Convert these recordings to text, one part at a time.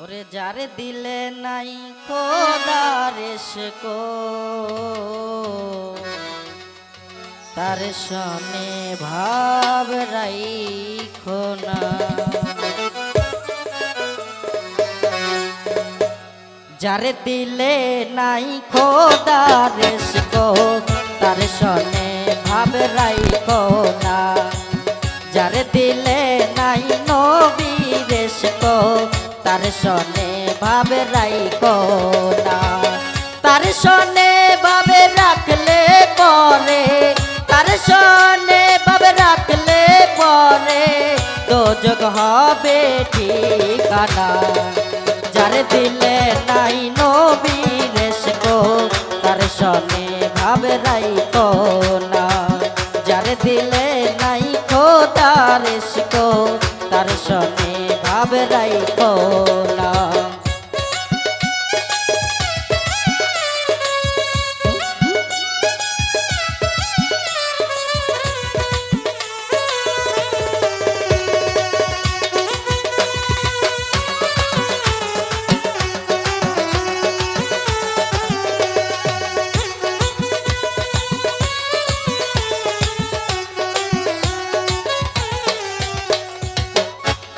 ওরে যারে দিলে নাই খোদার ইশকো তার সনে ভাব রাইখো না। যারে দিলে নাই খোদার ইশকো তার সনে ভাব রাইখো না। যারে দিলে নাই নবীর ইশকো তার সনে ভাব রাইখো না। তার সনে ভাব রাখলে পরে তার সনে ভাব রাখলে পরে দোজখ হবে ঠিকানা। যারে দিলে নাই নবীর ইশকো তার সনে ভাব রাইখো না। যারে দিলে নাই খোদার ইশকো তার সনে ভাব রাইখো না।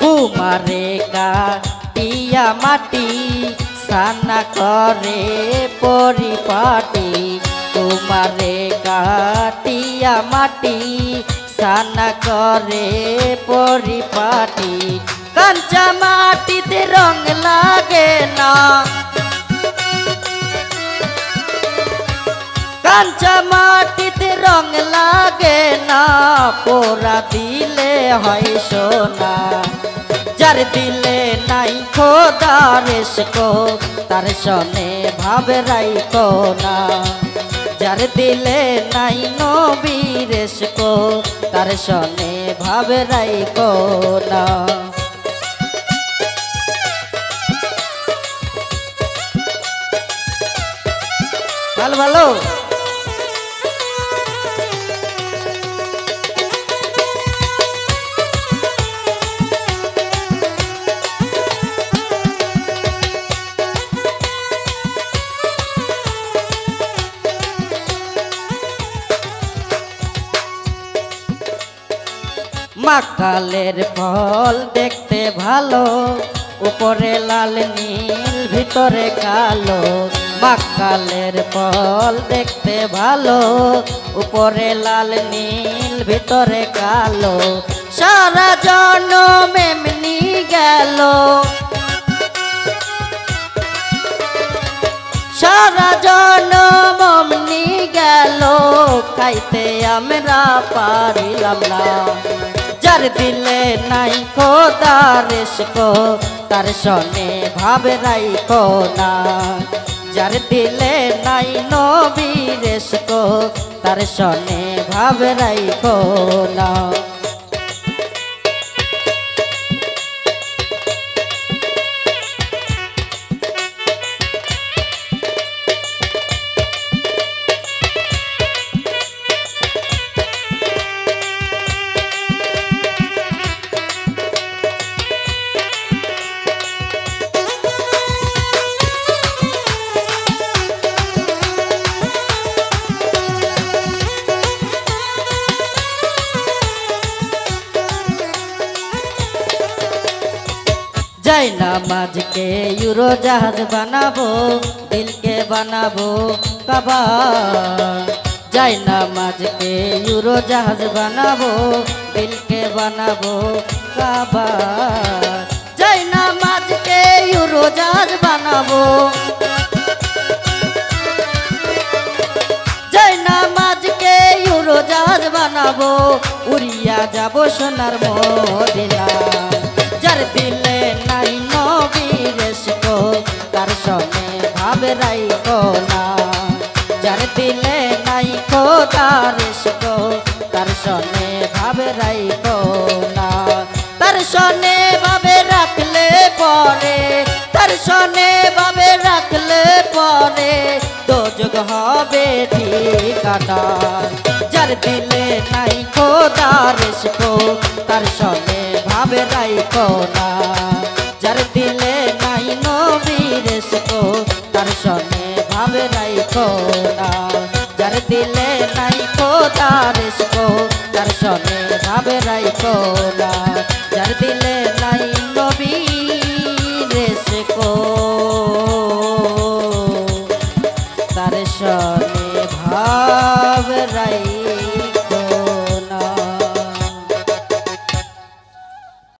কুমারে কাটিয়া মাটি সানা করে পরিপাটি। কুমারে কাটিয়া মাটি সানা করে পরিপাটি। কাঁচা মাটিতে রং লাগে না কাঁচা মাটিতে রং লাগে না পোড়া দিলে হয় সোনা। যার দিলে নাই খোদার ইশকো তার সনে ভাব রাইখো না। যার দিলে নাই নবীর ইশকো তার সনে ভাব রাইখো না। ভালো ভালো মাকালের ফল দেখতে ভালো উপরে লাল নীল ভিতরে কালো। মাকালের ফল দেখতে ভালো উপরে লাল নীল ভিতরে কালো। সারা জনম এমনি গেল সারা জনম এমনি গেল খাইতে আমরা পারিলাম না। যার দিলে নাই খোদার ইশকো তার সনে ভাব রাইখো না। যার দিলে নাই নবীর ইশকো তার সনে ভাব রাইখো না। যাই নামাজ के यूरो जहाज बनाबो दिल के बनाबो काबा। যাই नामाज के यूरो जहाज बनाबो दिल के बनाबो काबा। যাই नामाज के यूरो जहाज बनाबो যাই नामाज के यूरो जहाज बनाबो उड़िया जाबो सोनार मदिना। যার দিলে নাই নবীর ইশকো তার সনে ভাব রাইখো না। যার দিলে নাই খোদার ইশকো তার সনে ভাব রাইখো না। তার সনে ভাবে রাখলে পরে তার সনে ভাবে রাখলে পরে দোজখ হবে ঠিকানা। যার দিলে নাই খোদার ইশকো তার সনে ভাব রাইখো না। যার দিলে নাই রাইখো না যার দিলে নাই খোদার ইশকো তার সনে ভাব রাইখো না যার দিলে নাই নবীর ইশকো তার সনে ভাব রাই